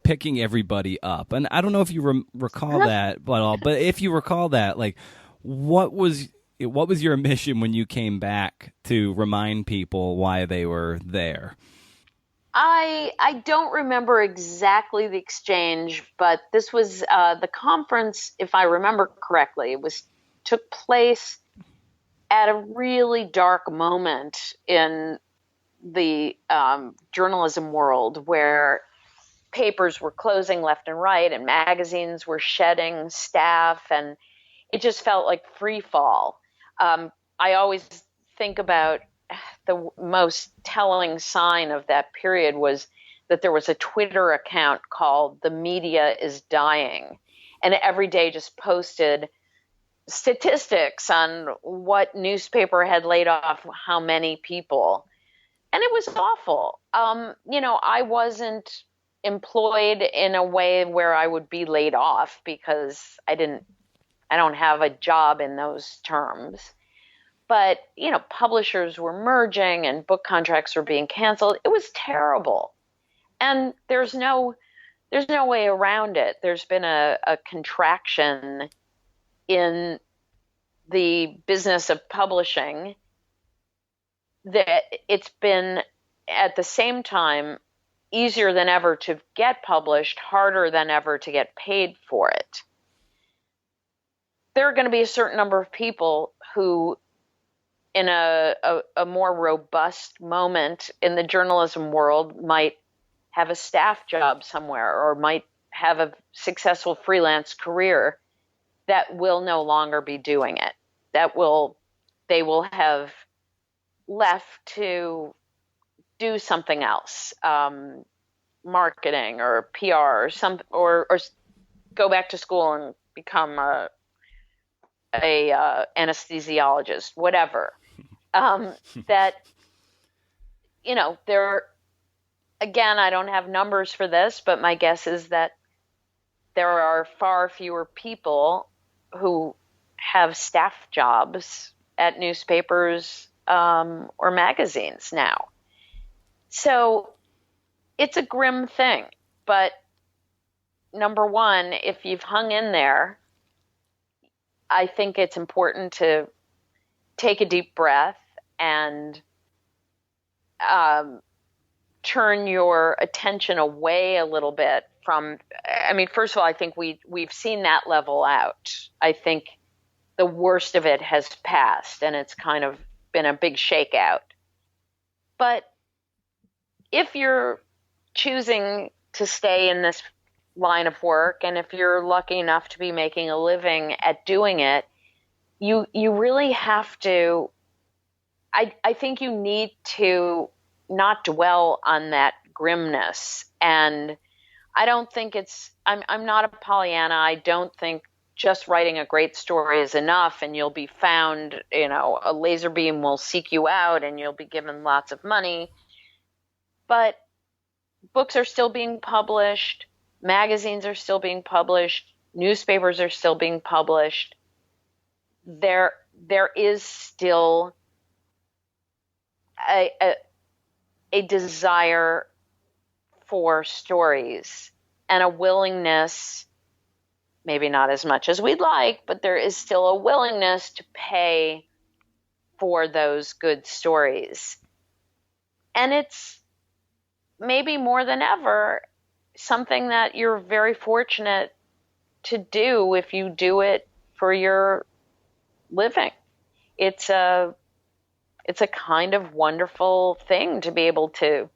picking everybody up. And I don't know if you recall that, but if you recall that, like, what was your mission when you came back to remind people why they were there? I don't remember exactly the exchange, but this was the conference, if I remember correctly. It took place at a really dark moment in the journalism world, where papers were closing left and right and magazines were shedding staff, and it just felt like free fall. I always think about the most telling sign of that period was that there was a Twitter account called "The Media is Dying," and every day just posted statistics on what newspaper had laid off how many people, and it was awful. I wasn't employed in a way where I would be laid off because I don't have a job in those terms. But, publishers were merging and book contracts were being canceled. It was terrible. And there's no way around it. There's been a contraction in the business of publishing that it's been, at the same time, easier than ever to get published, harder than ever to get paid for it. There are going to be a certain number of people who, in a more robust moment in the journalism world, might have a staff job somewhere or might have a successful freelance career that will no longer be doing it. They will have left to do something else, marketing or PR or go back to school and become a anesthesiologist, whatever. That, there, again, I don't have numbers for this, but my guess is that there are far fewer people who have staff jobs at newspapers or magazines now. So it's a grim thing, but number one, if you've hung in there, I think it's important to take a deep breath and turn your attention away a little bit from, first of all, I think we've seen that level out. I think the worst of it has passed, and it's kind of been a big shakeout. But if you're choosing to stay in this line of work, and if you're lucky enough to be making a living at doing it, you really have to, I think you need to not dwell on that grimness. And I don't think I'm not a Pollyanna. I don't think just writing a great story is enough and you'll be found, a laser beam will seek you out and you'll be given lots of money. But books are still being published, magazines are still being published, newspapers are still being published. There is still a desire for stories and a willingness, maybe not as much as we'd like, but there is still a willingness to pay for those good stories. And it's maybe more than ever something that you're very fortunate to do if you do it for your living. It's a kind of wonderful thing to be able to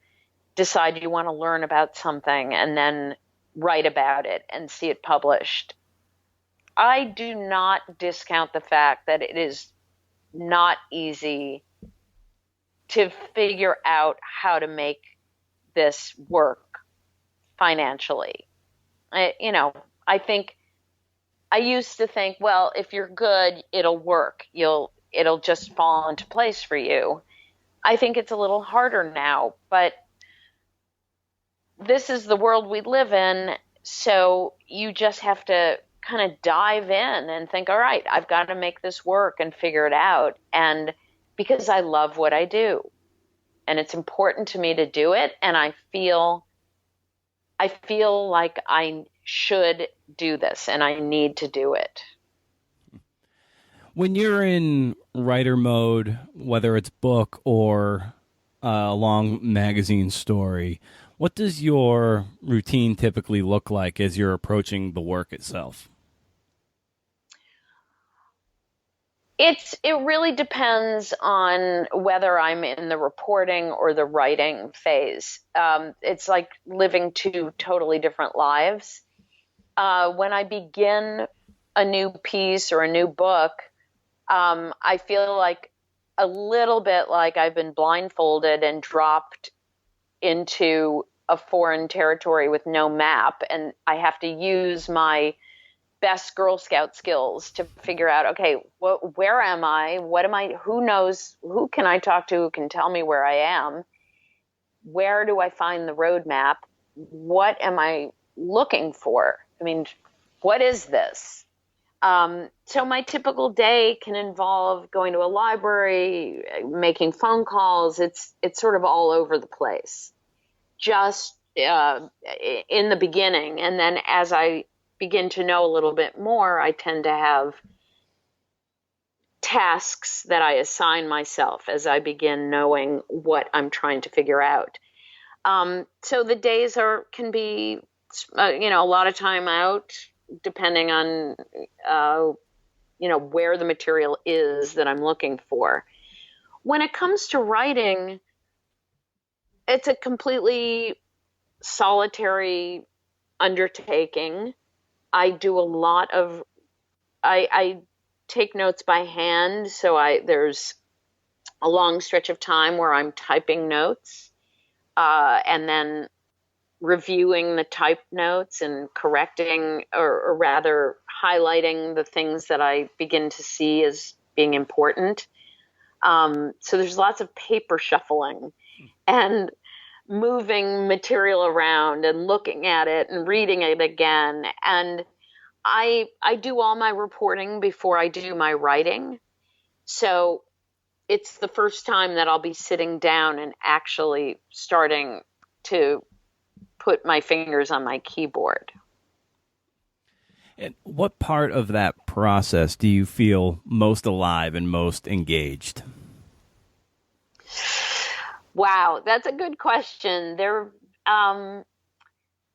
decide you want to learn about something and then write about it and see it published. I do not discount the fact that it is not easy to figure out how to make this work financially. I think I used to think, well, if you're good, it'll work. It'll just fall into place for you. I think it's a little harder now, but this is the world we live in, so you just have to kind of dive in and think, all right, I've got to make this work and figure it out. And because I love what I do and it's important to me to do it, and I feel like I should do this and I need to do it. When you're in writer mode, whether it's book or a long magazine story, what does your routine typically look like as you're approaching the work itself? It really depends on whether I'm in the reporting or the writing phase. It's like living two totally different lives. When I begin a new piece or a new book, I feel like a little bit like I've been blindfolded and dropped into a foreign territory with no map, and I have to use my best Girl Scout skills to figure out, okay, where am I? What am I? Who knows? Who can I talk to who can tell me where I am? Where do I find the roadmap? What am I looking for? I mean, what is this? So my typical day can involve going to a library, making phone calls. It's sort of all over the place, just in the beginning. And then as I begin to know a little bit more, I tend to have tasks that I assign myself as I begin knowing what I'm trying to figure out. So the days can be, a lot of time out, depending on, where the material is that I'm looking for. When it comes to writing, it's a completely solitary undertaking. I do a lot of, I take notes by hand. So there's a long stretch of time where I'm typing notes, and then reviewing the typed notes and correcting or rather highlighting the things that I begin to see as being important. So there's lots of paper shuffling and moving material around and looking at it and reading it again. And I do all my reporting before I do my writing. So it's the first time that I'll be sitting down and actually starting to put my fingers on my keyboard. And what part of that process do you feel most alive and most engaged? Wow, that's a good question.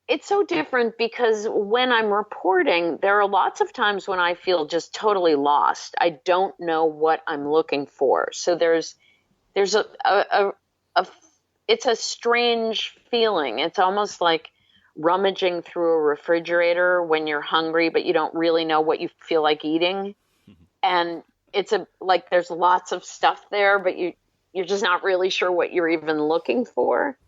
It's so different because when I'm reporting, there are lots of times when I feel just totally lost. I don't know what I'm looking for. So there's a a it's a strange feeling. It's almost like rummaging through a refrigerator when you're hungry, but you don't really know what you feel like eating. And it's like there's lots of stuff there, but you're just not really sure what you're even looking for.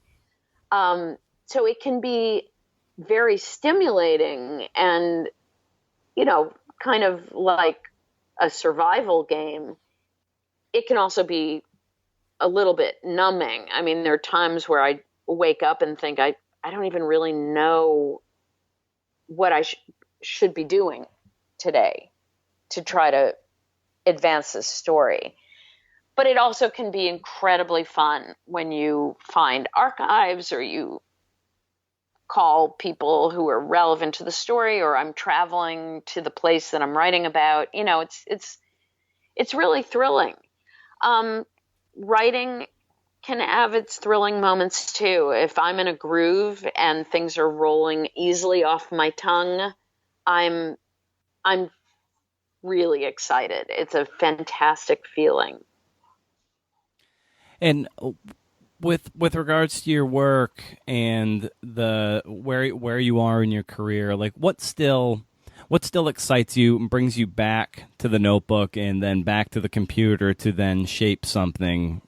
So it can be very stimulating and, kind of like a survival game. It can also be a little bit numbing. I mean, there are times where I wake up and think, I don't even really know what I should be doing today to try to advance this story. But it also can be incredibly fun when you find archives or you call people who are relevant to the story, or I'm traveling to the place that I'm writing about. It's really thrilling. Writing can have its thrilling moments too. If I'm in a groove and things are rolling easily off my tongue, I'm really excited. It's a fantastic feeling. And with regards to your work and the where you are in your career, like what still excites you and brings you back to the notebook and then back to the computer to then shape something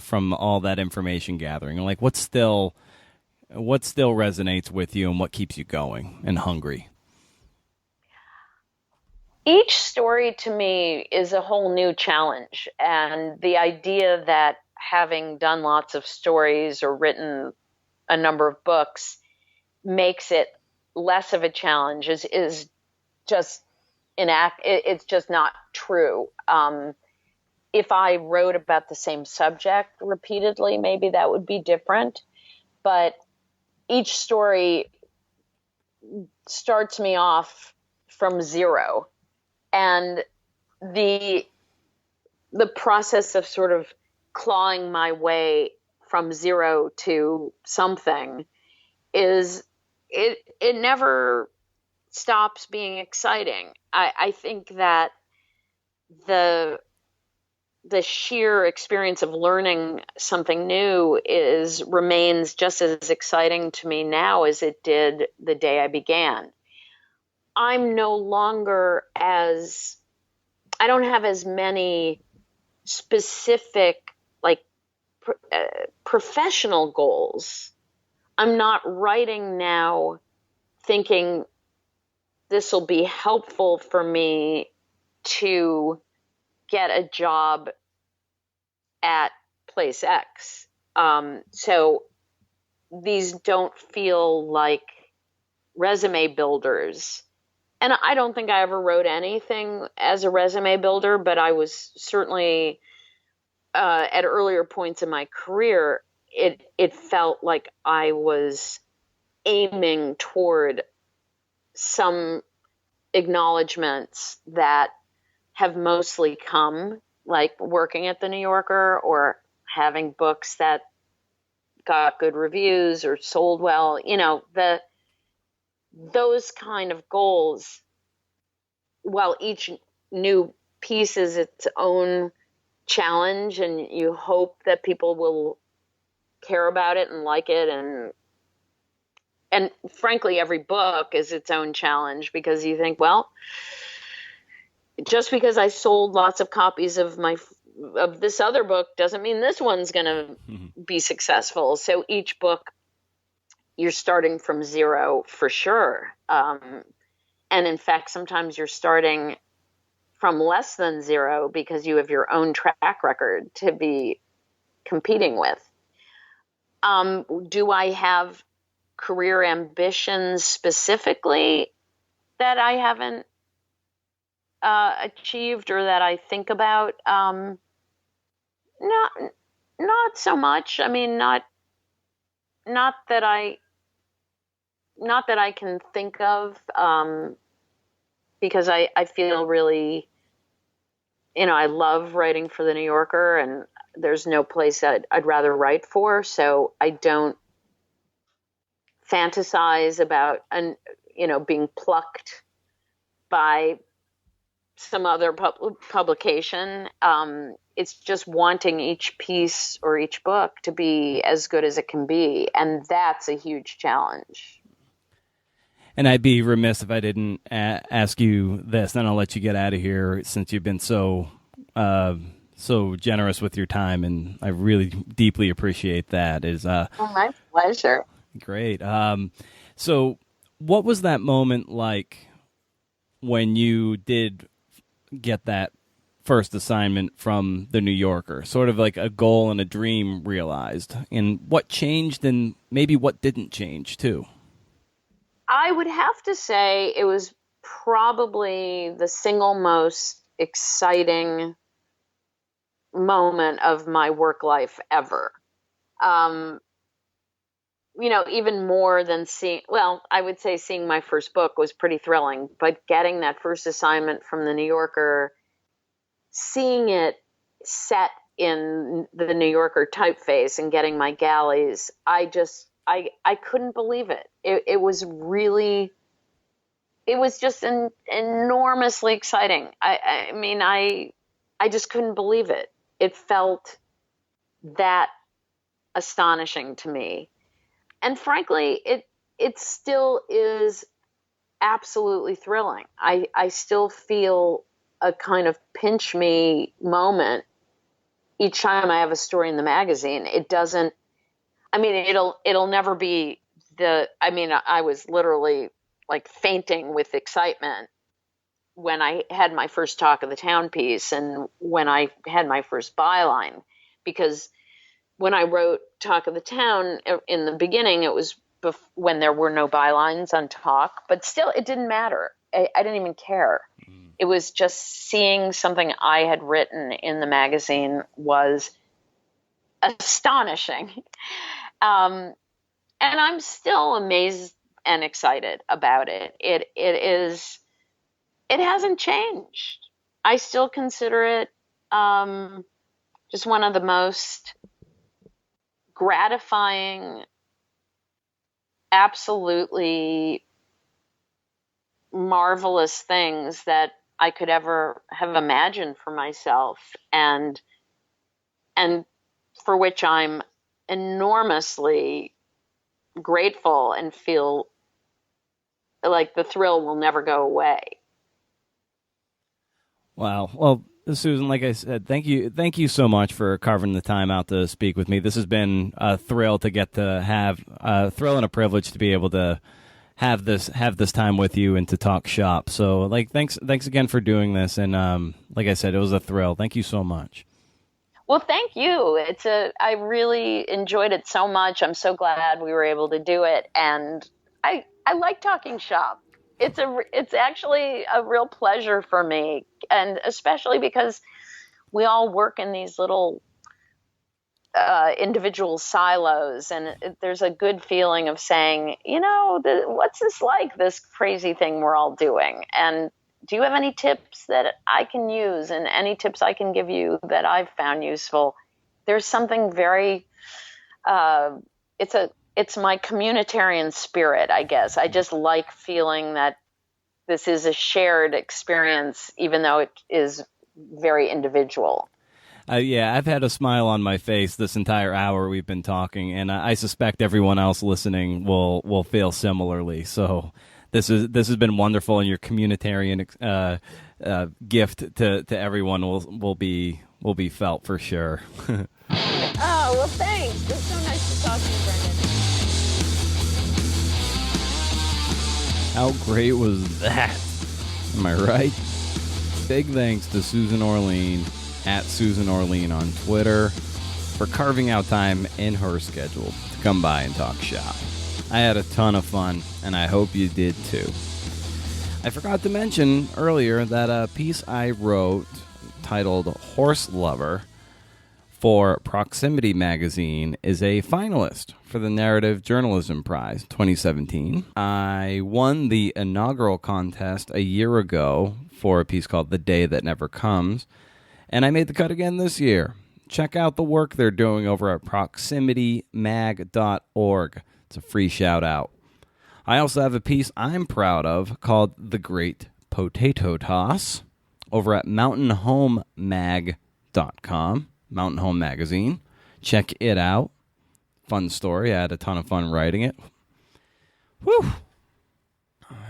from all that information gathering? Like what still resonates with you and what keeps you going and hungry? Each story to me is a whole new challenge, and the idea that having done lots of stories or written a number of books makes it less of a challenge is just it's just not true. If I wrote about the same subject repeatedly, maybe that would be different, but each story starts me off from zero, and the process of sort of clawing my way from zero to something it never stops being exciting. I think that the sheer experience of learning something new remains just as exciting to me now as it did the day I began. I'm no longer I don't have as many specific professional goals. I'm not writing now thinking this will be helpful for me to get a job at place X. So these don't feel like resume builders. And I don't think I ever wrote anything as a resume builder, but I was certainly at earlier points in my career, it felt like I was aiming toward some acknowledgments that have mostly come, like working at the New Yorker or having books that got good reviews or sold well. Those kind of goals, while each new piece is its own challenge and you hope that people will care about it and like it, and frankly every book is its own challenge, because you think, well, just because I sold lots of copies of this other book doesn't mean this one's going to be successful. So each book you're starting from zero for sure. And in fact, sometimes you're starting from less than zero because you have your own track record to be competing with. Do I have career ambitions specifically that I haven't achieved or that I think about? Not so much. I mean, not that I can think of, because I feel really, I love writing for the New Yorker, and there's no place that I'd rather write for. So I don't fantasize about being plucked by some other publication. It's just wanting each piece or each book to be as good as it can be, and that's a huge challenge. And I'd be remiss if I didn't ask you this. Then I'll let you get out of here since you've been so generous with your time, and I really deeply appreciate that. My pleasure. Great. So, what was that moment like when you did get that first assignment from the New Yorker? Sort of like a goal and a dream realized, and what changed, and maybe what didn't change too. I would have to say it was probably the single most exciting moment of my work life ever. Even more than I would say seeing my first book was pretty thrilling, but getting that first assignment from the New Yorker, seeing it set in the New Yorker typeface and getting my galleys, I couldn't believe it. It was just enormously exciting. I just couldn't believe it. It felt that astonishing to me. And frankly, it still is absolutely thrilling. I still feel a kind of pinch me moment each time I have a story in the magazine. It'll never be I was literally like fainting with excitement when I had my first Talk of the Town piece and when I had my first byline, because when I wrote Talk of the Town in the beginning, it was when there were no bylines on Talk, but still it didn't matter. I didn't even care. It was just seeing something I had written in the magazine was astonishing. And I'm still amazed and excited about it. It hasn't changed. I still consider it just one of the most gratifying, absolutely marvelous things that I could ever have imagined for myself, and for which I'm enormously grateful and feel like the thrill will never go away. Wow. Well, Susan, like I said, thank you so much for carving the time out to speak with me. This has been a thrill to get to have a thrill and a privilege to be able to have this time with you and to talk shop. So, thanks again for doing this. And like I said, it was a thrill. Thank you so much. Well, thank you. I really enjoyed it so much. I'm so glad we were able to do it, and I like talking shop. It's actually a real pleasure for me, and especially because we all work in these little individual silos, and there's a good feeling of saying, what's this like, this crazy thing we're all doing? And do you have any tips that I can use, and any tips I can give you that I've found useful? There's something very, it's my communitarian spirit, I guess. I just like feeling that this is a shared experience, even though it is very individual. Yeah, I've had a smile on my face this entire hour we've been talking, and I suspect everyone else listening will feel similarly. So this has been wonderful, and your communitarian gift to everyone will be felt for sure. Oh, well, thanks. It's so nice to talk to you, Brendan. How great was that? Am I right? Big thanks to Susan Orlean at Susan Orlean on Twitter for carving out time in her schedule to come by and talk shop. I had a ton of fun, and I hope you did too. I forgot to mention earlier that a piece I wrote titled Horse Lover for Proximity Magazine is a finalist for the Narrative Journalism Prize 2017. I won the inaugural contest a year ago for a piece called The Day That Never Comes, and I made the cut again this year. Check out the work they're doing over at proximitymag.org. It's a free shout out. I also have a piece I'm proud of called The Great Potato Toss. over at mountainhomemag.com, Mountain Home Magazine. Check it out. Fun story. I had a ton of fun writing it. Whew.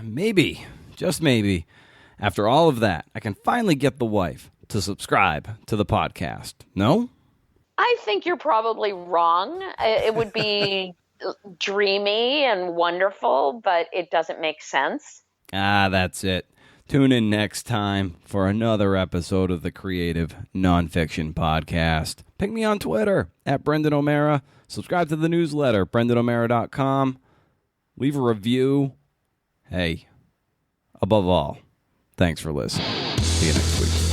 Maybe, just maybe, after all of that, I can finally get the wife to subscribe to the podcast. No? I think you're probably wrong. It would be dreamy and wonderful, but it doesn't make sense. That's it. Tune in next time for another episode of the Creative Nonfiction Podcast. Pick me on Twitter at Brendan O'Mara. Subscribe to the newsletter, BrendanO'Mara.com. Leave a review. Hey, above all, thanks for listening. See you next week.